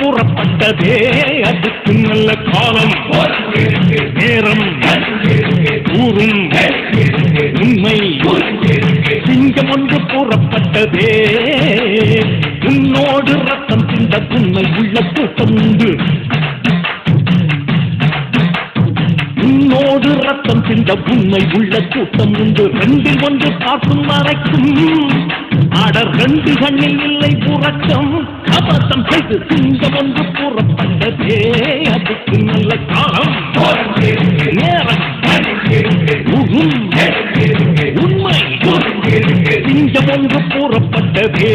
கூறப்பட்டதே அதுக்கு நல்ல காலம் நேரம் ஊரும் உண்மை சிங்கம் ஒன்று கூறப்பட்டதே உன்னோடு ரத்தம் சிந்த உண்மை உள்ள கூட்டம் உண்டு உன்னோடு ரத்தம் சிந்த உண்மை உள்ள கூட்டம் உண்டு ரெண்டில் ஒன்று பார்க்கும் வரைக்கும் ஆடர் ரெண்டு கண்ணில் இல்லை புறக்கம் அபத்தம் செய்து சிங்கம் ஒன்று கூறப்பட்டதே அதுக்கு நல்ல காலம் நேரம் உண்மை சிங்கம் ஒன்று கூறப்பட்டதே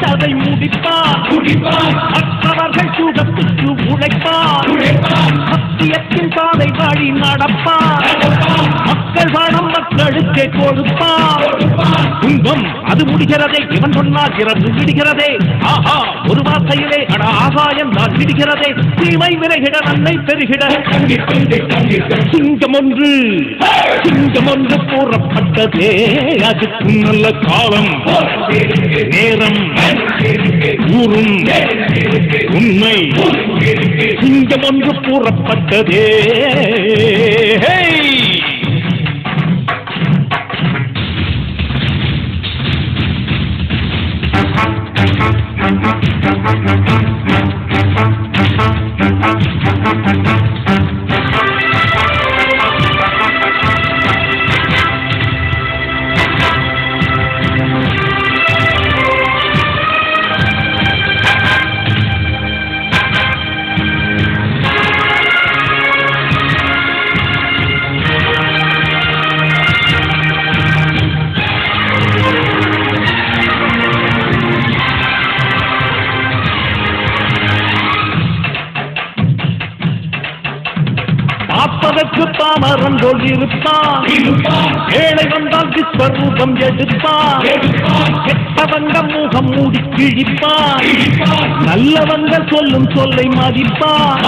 அதை முடிப்பார் மற்றவர்கள் சூடத்துக்கு உழைப்பார் சத்தியத்தின் பாதை வழி நடப்பார் மக்கள் பணம் மக்களுக்கே கொடுப்பார் துன்பம் அது முடிகிறதே இவன் சொன்னால் இறந்து விடுகிறதே ஆஹா ஒரு வார்த்தையிலே அட ஆகாயம் தான் விடுகிறதே தீமை விரைகிட நன்மை பெருகிட சிங்கம் ஒன்று கூறப்பட்டதே அதுக்கு நல்ல காலம் நேரம் ஊரும் உண்மை சிங்கம் ஒன்று கூறப்பட்டதே பார்ப்பதற்கு பாமரன் போல் இருப்பான் ஏழை வந்தால் விஸ்வரூபம் எடுப்பான் கெட்டவங்க முகம் மூடி கிழிப்பான் நல்லவங்க சொல்லும் சொல்லை மதிப்பான்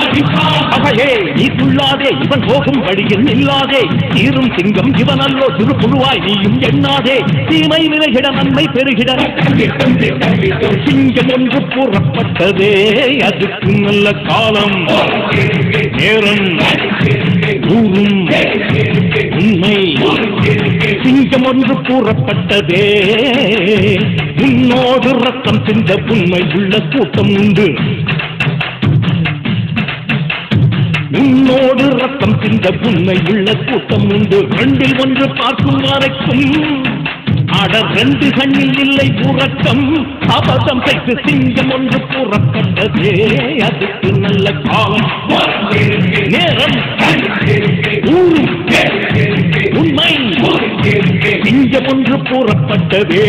அவையே நீ துள்ளாதே இவன் போகும் வழியில் நில்லாதே தீரும் சிங்கம் இவன் அல்லோ சிறு புழுவாய் நீயும் எண்ணாதே தீமை விரைகிட நன்மை பெருகிட சிங்கம் ஒன்று கூறப்பட்டதே அதுக்கு நல்ல காலம் நேரம் ஊரும் உண்மை சிங்கம் ஒன்று கூறப்பட்டதே உன்னோடு ரத்தம் சிந்த உண்மை உள்ள கூட்டம் உண்டு உன்னோடு ரத்தம் சிந்த உண்மை உள்ள கூட்டம் உண்டு ரெண்டில் ஒன்று பார்க்கும் வரைக்கும் ஆடர் ரெண்டு கண்ணில் இல்லை உறக்கம் அபதம் செய்து சிங்கம் ஒன்று கூறப்பட்டதே அதுக்கு நல்ல காலம் நேரம் ஊரும் உண்மை சிங்கம் ஒன்று கூறப்பட்டதே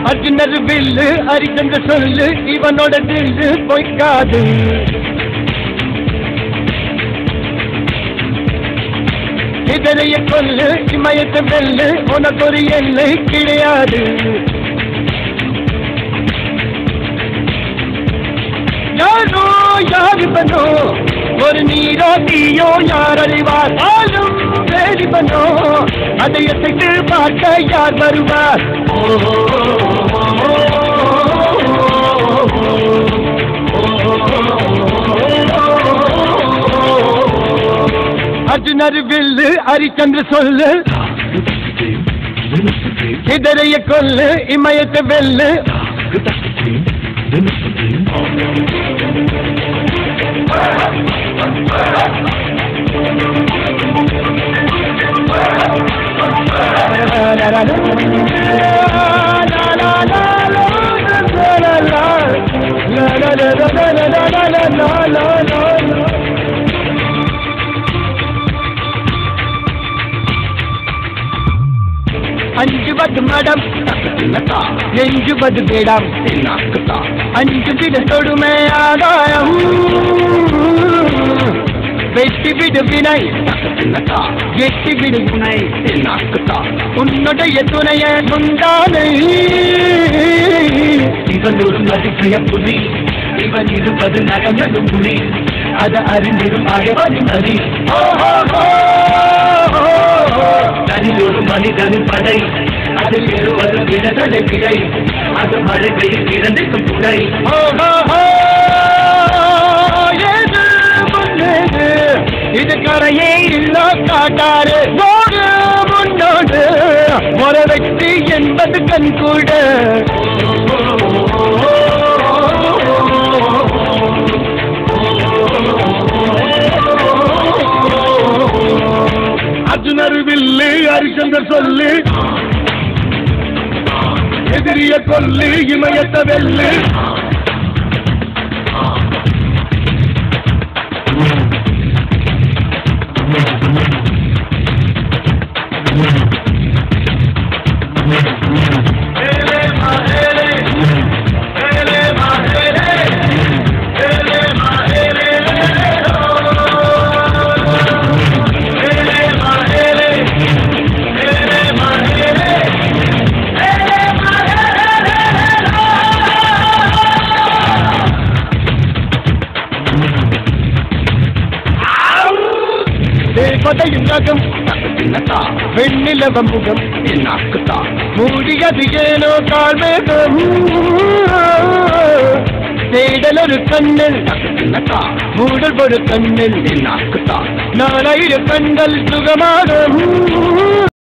அர்ஜுனர் வில்லு அரிச்சந்திர சொல்லு இவனோட தில்லு பொய்க்காது இதரைய கொல்லு இமயத்தை வெல்லு உனக்கு ஒரு எல்லை கிடையாது யாரோ யாரு பண்ணோ ஒரு நீரோ தீயோ யார் அறிவார் ஆளும் வேதி பண்ணோ அதை எசைத்து பார்க்க யார் வருவார் அர்ஜுனர் வில்லு ஹரிச்சந்திர சொல்லு இதரைய கொல்லு இமயத்தை வெல்லு அஞ்சுவது மடம் நெஞ்சுவது வேடம் அஞ்சு விட தொடுமை ஆதாயம் வெட்டி விடு வினை எட்டி விடு துணை உன்னுடைய துணைய உண்டானை இவன் ஒரு மதிப்பிய புலி இவன் இருப்பது நகங்களும் புலி அது அறிந்திடும் அழவதி நதி அதில் ஒரு மனிதனின் படை அதில் எழுவது விடதடை விடை அது மழை பெய்யும் இறந்திருக்கும் புடை இது கரையே இல்ல காட்டாரு முன்னோடு ஒரு வெற்றி என்பது கண் கூட அர்ஜுனர் வில்லு ஹரிச்சந்தர் சொல்லு எதிரிய கொல்லு இமயத்த வெல்லு வெண்ணிலவம் முகம் மூடியது ஏனோ கால்மேகம் தேடல் ஒரு கண்ணில் மூடல் ஒரு கண்ணில் நாலாயிரம் கண்கள் சுகமாக